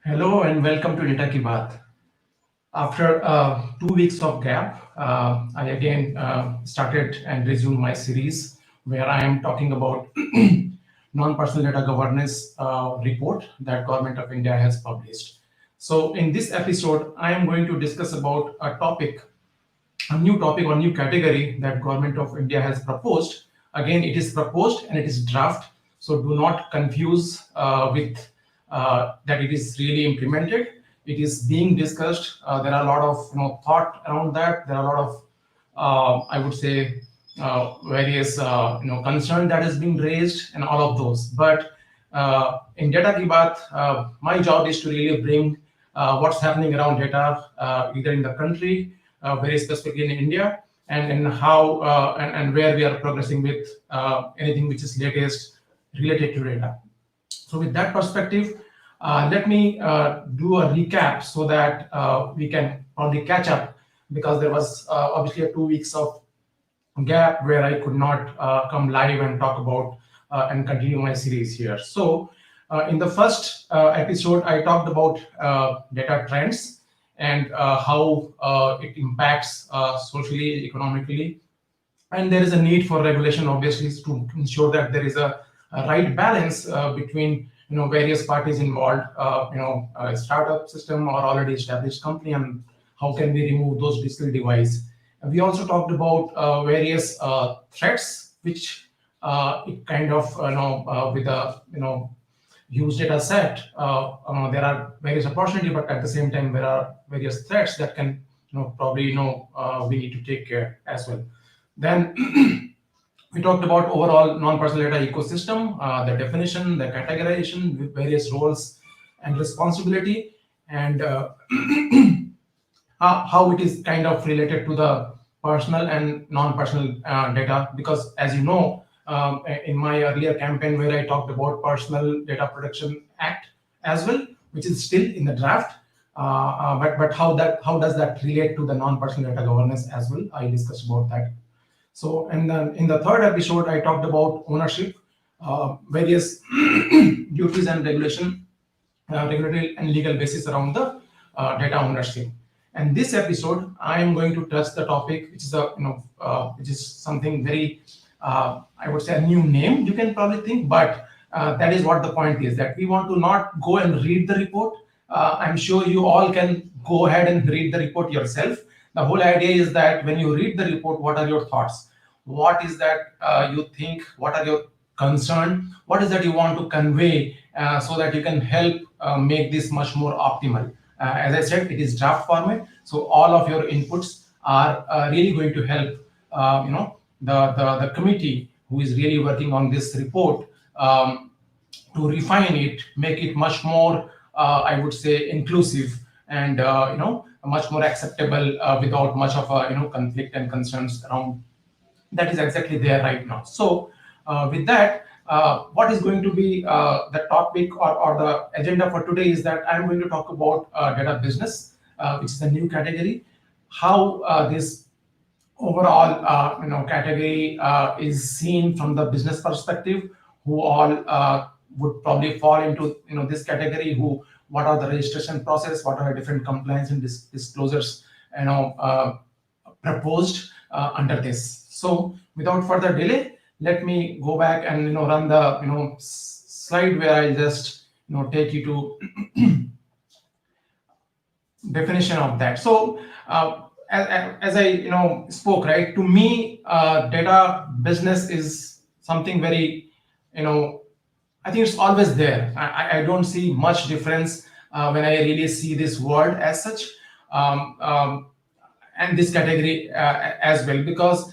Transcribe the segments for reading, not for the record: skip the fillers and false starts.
Hello and welcome to Data Ki Baat. After 2 weeks of gap, I again started and resumed my series where I am talking about non-personal data governance report that Government of India has published. So in this episode, I am going to discuss about a new topic or new category that Government of India has proposed. Again, it is proposed and it is draft, so do not confuse with that it is really implemented. It is being discussed. There are a lot of thought around that. There are a lot of I would say various concern that is being raised and all of those. But in Data Ki Baat, my job is to really bring what's happening around data, either in the country, very specifically in India, and how and where we are progressing with anything which is latest related to data. So with that perspective, let me do a recap so that we can probably catch up, because there was obviously a 2 weeks of gap where I could not come live and talk about and continue my series here. So, in the first episode, I talked about data trends and how it impacts socially, economically, and there is a need for regulation, obviously, to ensure that there is a right balance between various parties involved, a startup system or already established company, and how can we remove those digital divides. We also talked about various threats which it kind of with a huge data set, there are various opportunity, but at the same time there are various threats that can probably we need to take care as well. Then we talked about overall non-personal data ecosystem, the definition, the categorization with various roles and responsibility, and how it is kind of related to the personal and non-personal data. Because as you know, in my earlier campaign where I talked about Personal Data Protection Act as well, which is still in the draft, but how does that relate to the non-personal data governance as well? I discussed about that. So, and then in the third episode, I talked about ownership, various duties and regulatory and legal basis around the data ownership. And this episode, I am going to touch the topic, which is which is something very, I would say, a new name. You can probably think, but that is what the point is. That we want to not go and read the report. I'm sure you all can go ahead and read the report yourself. The whole idea is that when you read the report, what are your thoughts? What is that you think? What are your concern? What is that you want to convey so that you can help make this much more optimal? As I said, it is draft format, so all of your inputs are really going to help. The committee who is really working on this report to refine it, make it much more, I would say, inclusive and much more acceptable without much of a conflict and concerns around. That is exactly there right now. So with that, what is going to be the topic or the agenda for today is that I'm going to talk about data business, which is a new category, how this overall category is seen from the business perspective, who all would probably fall into this category, who what are the registration process, what are the different compliance and disclosures proposed under this. So without further delay, let me go back and run the slide where I just take you to definition of that. So as I spoke, right, to me, data business is something very I think it's always there. I don't see much difference when I really see this word as such, and this category as well, because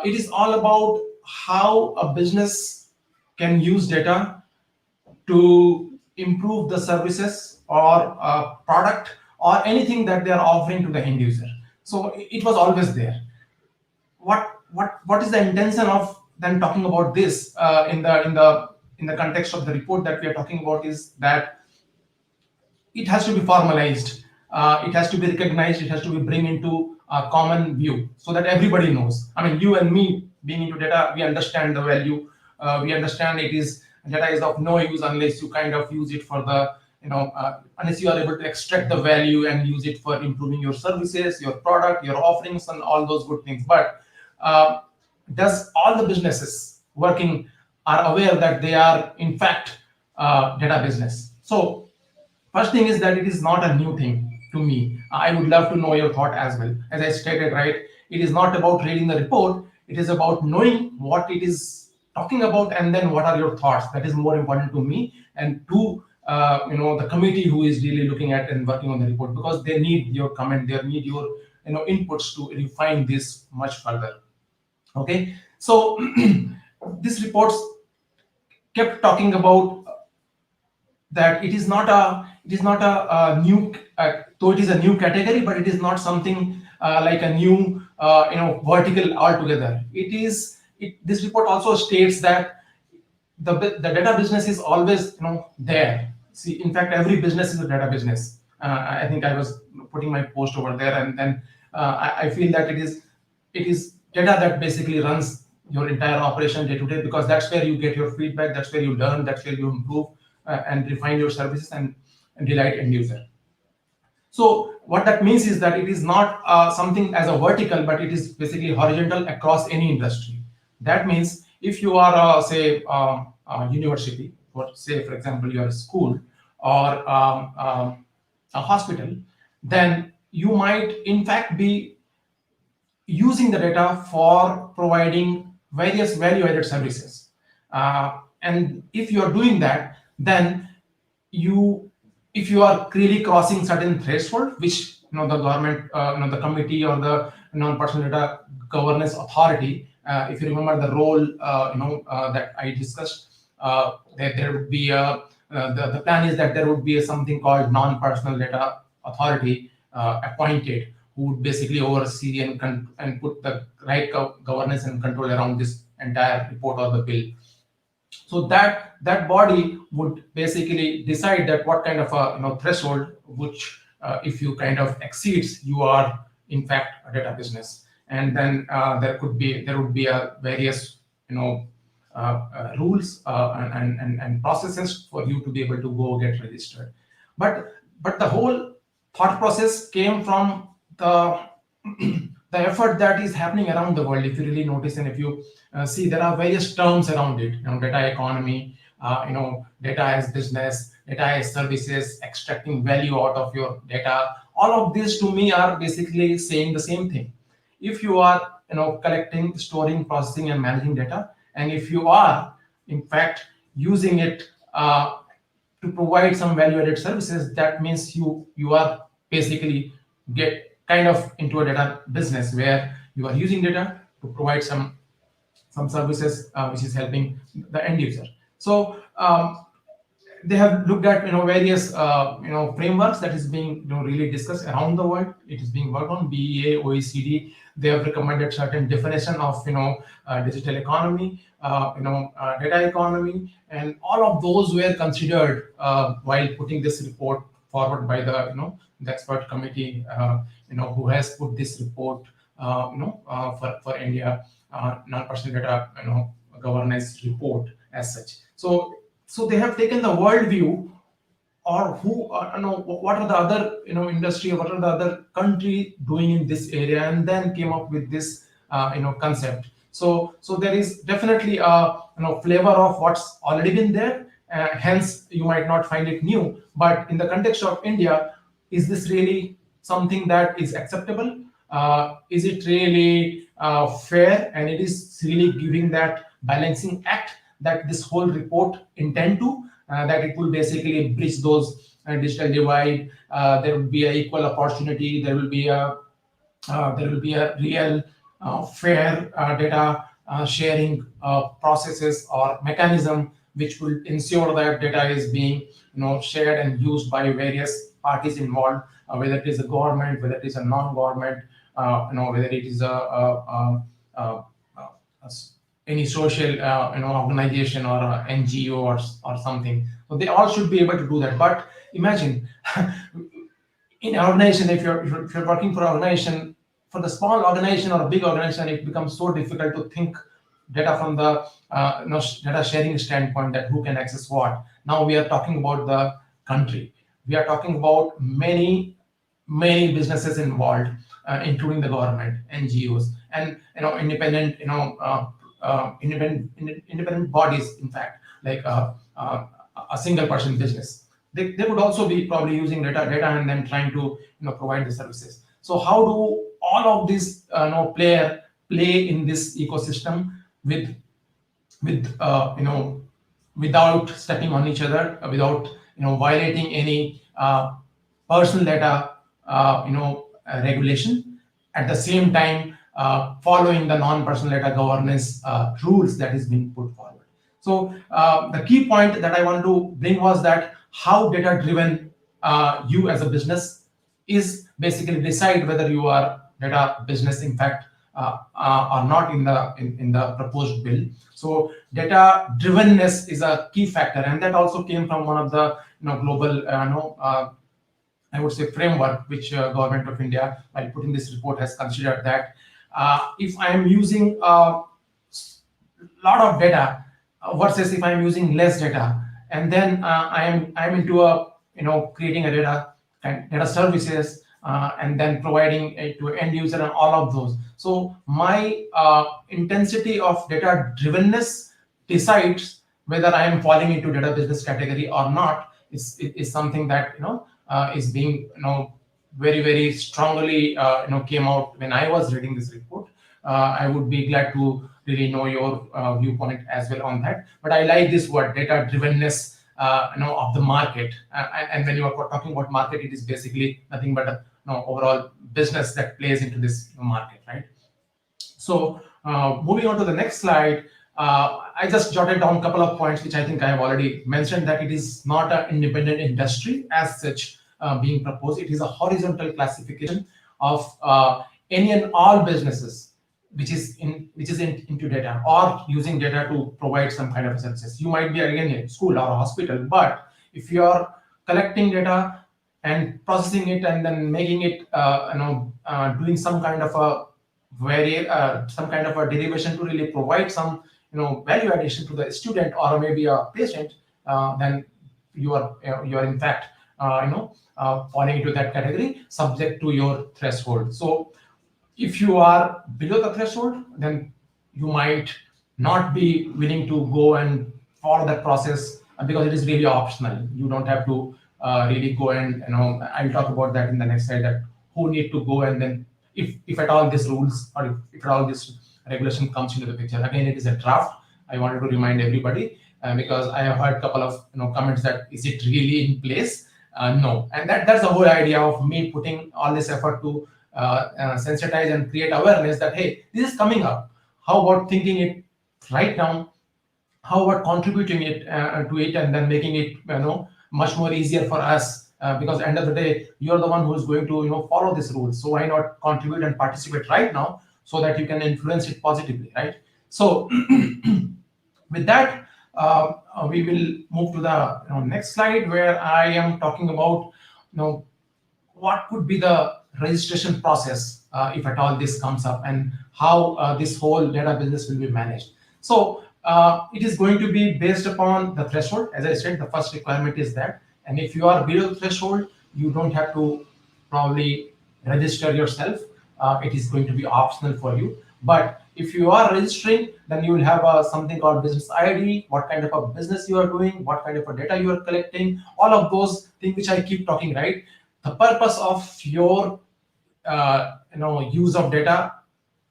it is all about how a business can use data to improve the services or product or anything that they are offering to the end user. So it was always there. What is the intention of then talking about this in the context of the report that we are talking about is that it has to be formalized, it has to be recognized, it has to be bring into a common view so that everybody knows. I mean, you and me being into data, we understand the value, we understand it is data is of no use unless you kind of use it for the unless you are able to extract the value and use it for improving your services, your product, your offerings, and all those good things. But uh, does all the businesses working are aware that they are in fact data business? So first thing is that it is not a new thing to me. I would love to know your thought as well. As I stated, right, it is not about reading the report. It is about knowing what it is talking about, and then what are your thoughts. That is more important to me and to the committee who is really looking at and working on the report, because they need your comment, they need your inputs to refine this much further. Okay, so this report kept talking about that it is not a new though it is a new category, but it is not something like a new vertical altogether. This report also states that the data business is always there. See, in fact, every business is a data business. I think I was putting my post over there, and then I feel that it is data that basically runs your entire operation day to day, because that's where you get your feedback, that's where you learn, that's where you improve and refine your services and delight end user. So what that means is that it is not something as a vertical, but it is basically horizontal across any industry. That means if you are, say, a university, or say, for example, you are a school or a hospital, then you might in fact be using the data for providing various value-added services. And if you are doing that, then you if you are really crossing certain threshold, which the government, the committee or the non-personal data governance authority, if you remember the role that I discussed, there would be the plan is that there would be something called non-personal data authority appointed, who would basically oversee and put the right governance and control around this entire report or the bill. So that body would basically decide that what kind of a threshold, which if you kind of exceeds, you are in fact a data business. And then there would be a various rules and processes for you to be able to go get registered. But the whole thought process came from the effort that is happening around the world. If you really notice, and if you see, there are various terms around it. Data economy, data as business, data as services, extracting value out of your data. All of these to me are basically saying the same thing. If you are collecting, storing, processing, and managing data, and if you are in fact using it to provide some value-added services, that means you are basically get kind of into a data business, where you are using data to provide some services which is helping the end user. So they have looked at various frameworks that is being really discussed around the world. It is being worked on. BEA, OECD, they have recommended certain definition of digital economy, data economy, and all of those were considered while putting this report forward by the expert committee who has put this report for India non-personal data governance report as such. So they have taken the world view, or who what are the other industry, what are the other country doing in this area, and then came up with this concept. So there is definitely a flavor of what's already been there. Hence, you might not find it new, but in the context of India, is this really something that is acceptable? Is it really fair, and it is really giving that balancing act that this whole report intend to, that it will basically bridge those digital divide. There will be an equal opportunity. There will be a real fair data sharing processes or mechanism which will ensure that data is being shared and used by various parties involved, whether it is a government, whether it is a non-government, whether it is any social organization or a NGO or something. So they all should be able to do that. But imagine in an organization, if you're working for an organization, for the small organization or a big organization, it becomes so difficult to think data from the data sharing standpoint, that who can access what. Now we are talking about the country. we are talking about many businesses involved, including the government, NGOs, and independent independent bodies. In fact, like a single person business, they would also be probably using data and then trying to provide the services. So how do all of these play in this ecosystem with with without stepping on each other, without violating any personal data regulation, at the same time following the non-personal data governance rules that is being put forward. So the key point that I want to bring was that how data driven you as a business is basically decide whether you are data business in fact or not in the proposed bill. So data drivenness is a key factor, and that also came from one of the global I would say framework which government of India, while putting this report, has considered that if I am using lot of data versus if I'm using less data, and then I'm into a creating a data services and then providing it to end user and all of those. So my intensity of data drivenness decides whether I am falling into data business category or not. Is something that is being very strongly came out when I was reading this report. I would be glad to really know your viewpoint as well on that. But I like this word, data drivenness, of the market. And when you are talking about market, it is basically nothing but a overall business that plays into this market, right? So moving on to the next slide, I just jotted down a couple of points which I think I have already mentioned, that it is not an independent industry as such being proposed. It is a horizontal classification of any and all businesses into data or using data to provide some kind of services. You might be again a school or a hospital, but if you are collecting data and processing it and then making it doing some kind of a some kind of a derivation to really provide some value addition to the student or maybe a patient, then you are in fact falling into that category subject to your threshold. So if you are below the threshold, then you might not be willing to go and follow that process because it is really optional. You don't have to really go and I'll talk about that in the next slide, that who need to go and then if at all these rules or if at all this regulation comes into the picture. Again, it is a draft. I wanted to remind everybody because I have heard a couple of comments that is it really in place? No, and that's the whole idea of me putting all this effort to sensitize and create awareness that hey, this is coming up. How about thinking it right now? How about contributing it to it and then making it much more easier for us? Because end of the day, you're the one who is going to follow this rule. So why not contribute and participate right now so that you can influence it positively, right? So with that, we will move to the next slide where I am talking about what could be the registration process if at all this comes up, and how this whole data business will be managed. So it is going to be based upon the threshold. As I said, the first requirement is that, and if you are below threshold, you don't have to probably register yourself. It is going to be optional for you. But if you are registering, then you will have something called business ID, what kind of a business you are doing, what kind of a data you are collecting, all of those things which I keep talking, right? The purpose of your use of data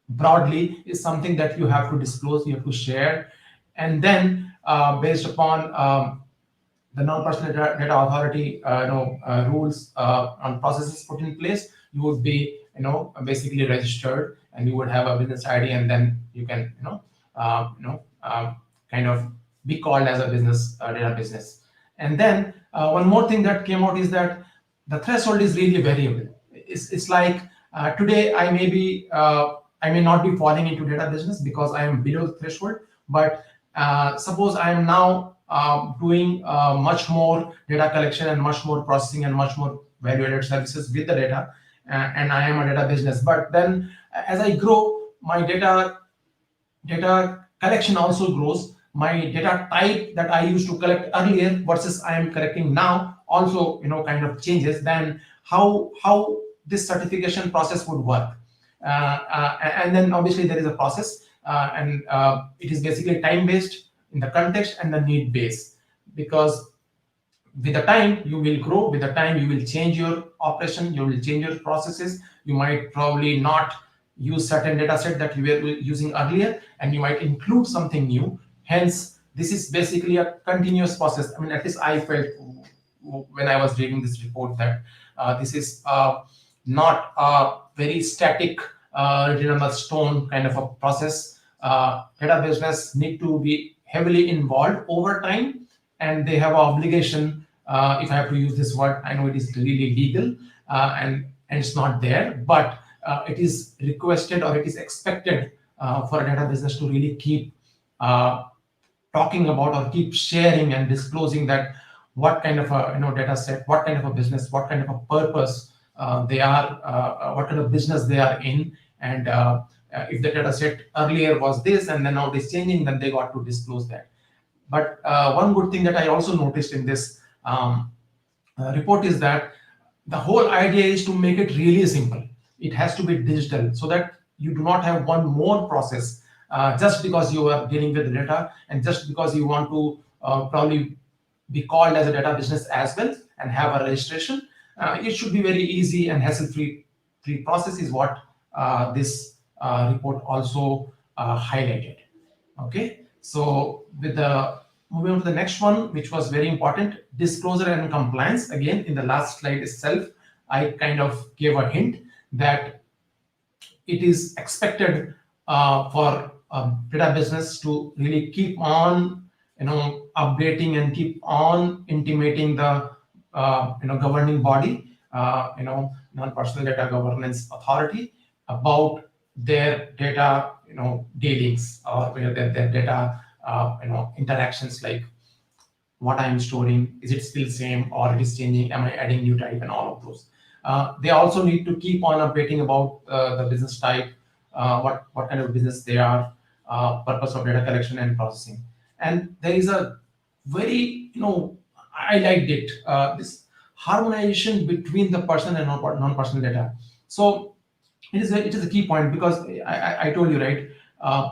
broadly is something that you have to disclose, you have to share, and then based upon the non-personal data authority rules on processes put in place, you would be basically registered and you would have a business ID, and then you can kind of be called as a business data business. And then one more thing that came out is that the threshold is really variable. It's like today I may not be falling into data business because I am below the threshold, but suppose I am now doing much more data collection and much more processing and much more value-added services with the data, and I am a data business. But then as I grow, my data collection also grows, my data type that I used to collect earlier versus I am collecting now also kind of changes, then how this certification process would work. And then obviously there is a process, and it is basically time based in the context and the need base, because with the time you will grow, with the time you will change your operation, you will change your processes, you might probably not use certain data set that you were using earlier, and you might include something new. Hence this is basically a continuous process. I mean, at least I felt when I was reading this report that this is not a very static, written on the stone kind of a process. Data business need to be heavily involved over time, and they have an obligation. If I have to use this word, I know it is really legal, and it's not there, but it is requested or it is expected for a data business to really keep uh, talking about or keep sharing and disclosing that what kind of a data set, what kind of a business, what kind of a purpose they are, what kind of business they are in, and if the data set earlier was this and then now it is changing, then they got to disclose that. But one good thing that I also noticed in this report is that the whole idea is to make it really simple. It has to be digital so that you do not have one more process just because you are dealing with data and just because you want to probably be called as a data business as well and have a registration. It should be very easy and hassle-free process is what this report also highlighted. Okay, so with the moving on to the next one, which was very important, disclosure and compliance. Again, in the last slide itself, I kind of gave a hint that it is expected for data business to really keep on updating and keep on intimating the governing body, non-personal data governance authority, about their data dealings, or where their data interactions, like what I'm storing, is it still same or it is changing, am I adding new type, and all of those. They also need to keep on updating about the business type, what kind of business they are, purpose of data collection and processing. And there is a very, I liked it, this harmonization between the personal and non-personal data. So it is a key point, because I told you, right,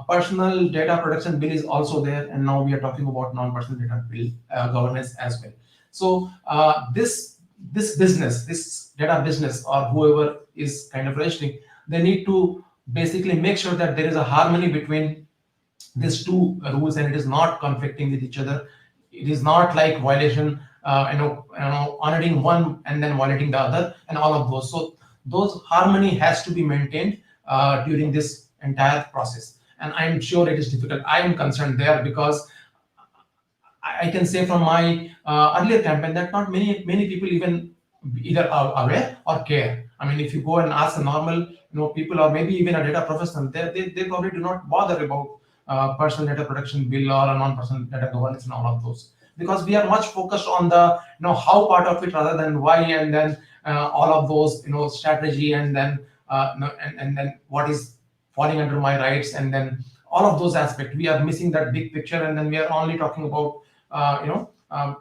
personal data protection bill is also there, and now we are talking about non-personal data bill governance as well. So this business, this data business, or whoever is kind of registering, they need to basically make sure that there is a harmony between these two rules and it is not conflicting with each other. It is not like violation, honoring one and then violating the other, and all of those. So those harmony has to be maintained during this entire process, and I'm sure it is difficult. I am concerned there, because I can say from my earlier campaign that not many people even either are aware or care. I mean, if you go and ask a normal people, or maybe even a data professional, they probably do not bother about personal data protection bill or a non-personal data governance and all of those, because we are much focused on the how part of it rather than why, and then all of those strategy, and then and then what is falling under my rights, and then all of those aspects. We are missing that big picture, and then we are only talking about uh, you know um,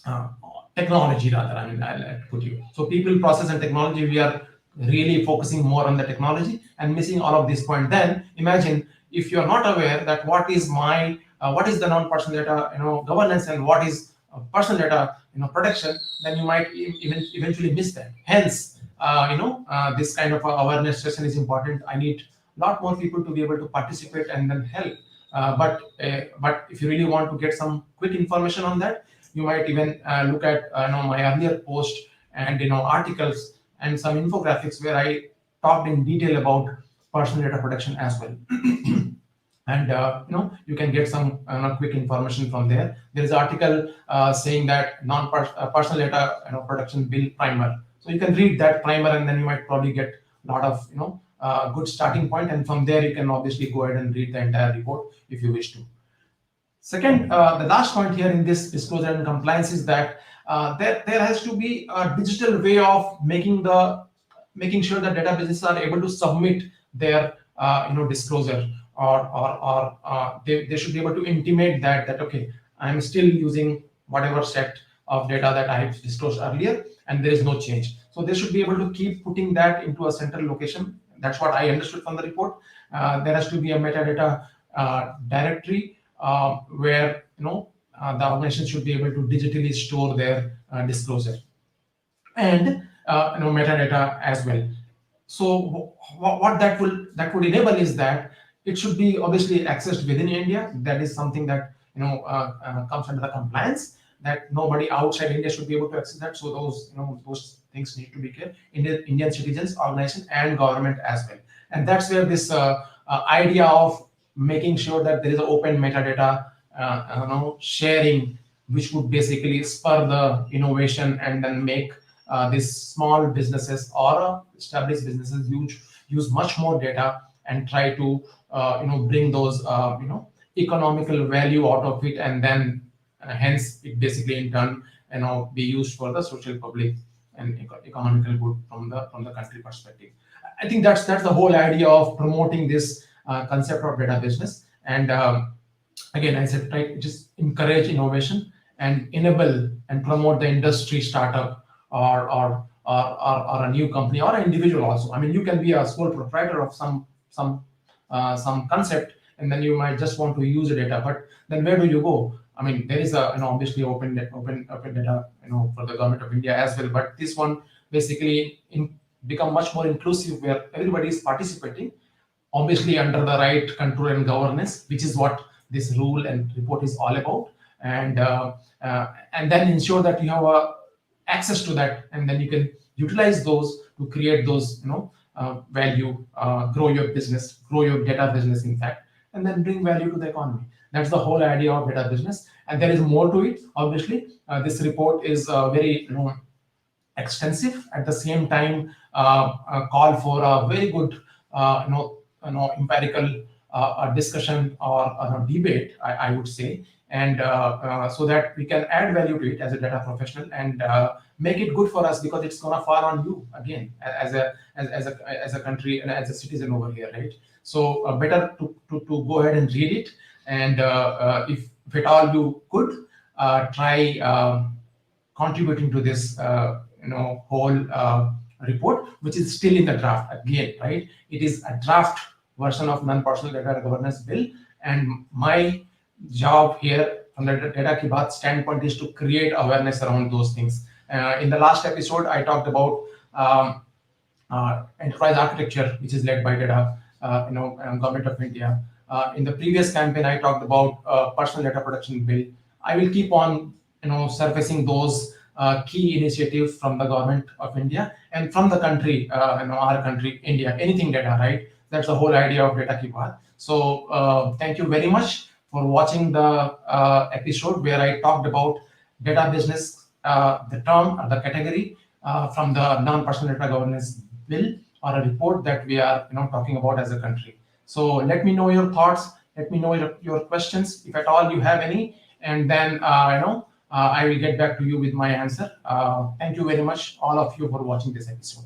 uh, technology rather. I mean, I'll put you. So people, process, and technology. We are really focusing more on the technology and missing all of this point. Then imagine if you are not aware that what is the non-personal data governance, and what is personal data protection, then you might even eventually miss that. Hence, this kind of awareness session is important. I need a lot more people to be able to participate and then help. But if you really want to get some quick information on that, you might even look at my earlier post and articles and some infographics where I talked in detail about personal data protection as well. And you can get some quick information from there. There is an article saying that personal data protection bill primer. So you can read that primer, and then you might probably get a lot of good starting point, and from there you can obviously go ahead and read the entire report if you wish to. Second, the last point here in this disclosure and compliance is that there has to be a digital way of making sure that data businesses are able to submit their disclosure they should be able to intimate that okay, I'm still using whatever set of data that I have disclosed earlier, and there is no change. So they should be able to keep putting that into a central location. That's what I understood from the report. There has to be a metadata directory where the organization should be able to digitally store their disclosure and metadata as well. So what that would enable is that it should be obviously accessed within India. That is something that comes under the compliance, that nobody outside India should be able to access that. So those things need to be clear. Indian citizens, organization, and government as well. And that's where this idea of making sure that there is an open metadata sharing, which would basically spur the innovation and then make these small businesses or established businesses use much more data and try to bring those economical value out of it, and then hence it basically in turn be used for the social, public, and economical good from the country perspective. I think that's the whole idea of promoting this concept of data business. And again, I said, right, just encourage innovation and enable and promote the industry startup, or a new company, or an individual also. I mean, you can be a sole proprietor of some concept, and then you might just want to use the data, but then where do you go? I mean, there is a obviously open data for the government of India as well, but this one basically become much more inclusive, where everybody is participating, obviously under the right control and governance, which is what this rule and report is all about. And then ensure that you have access to that, and then you can utilize those to create those value, grow your business, grow your data business, in fact, and then bring value to the economy. That's the whole idea of data business, and there is more to it. Obviously, this report is very extensive. At the same time, call for a very good empirical discussion or debate, I would say, and so that we can add value to it as a data professional, and make it good for us, because it's gonna fall on you again as a country and as a citizen over here, right? So better to go ahead and read it, and if at all you could try contributing to this whole report, which is still in the draft again, right? It is a draft version of non-personal data governance bill, and my job here from the Data Ki Baat standpoint is to create awareness around those things. In the last episode, I talked about enterprise architecture, which is led by data, government of India. In the previous campaign, I talked about personal data protection bill. I will keep on, surfacing those key initiatives from the government of India and from the country, our country, India. Anything data, right? That's the whole idea of Data Ki Baat. So thank you very much for watching the episode where I talked about data business, the term or the category from the non-personal data governance bill, or a report that we are talking about as a country. So let me know your thoughts. Let me know your questions, if at all you have any, and then I will get back to you with my answer. Thank you very much, all of you, for watching this episode.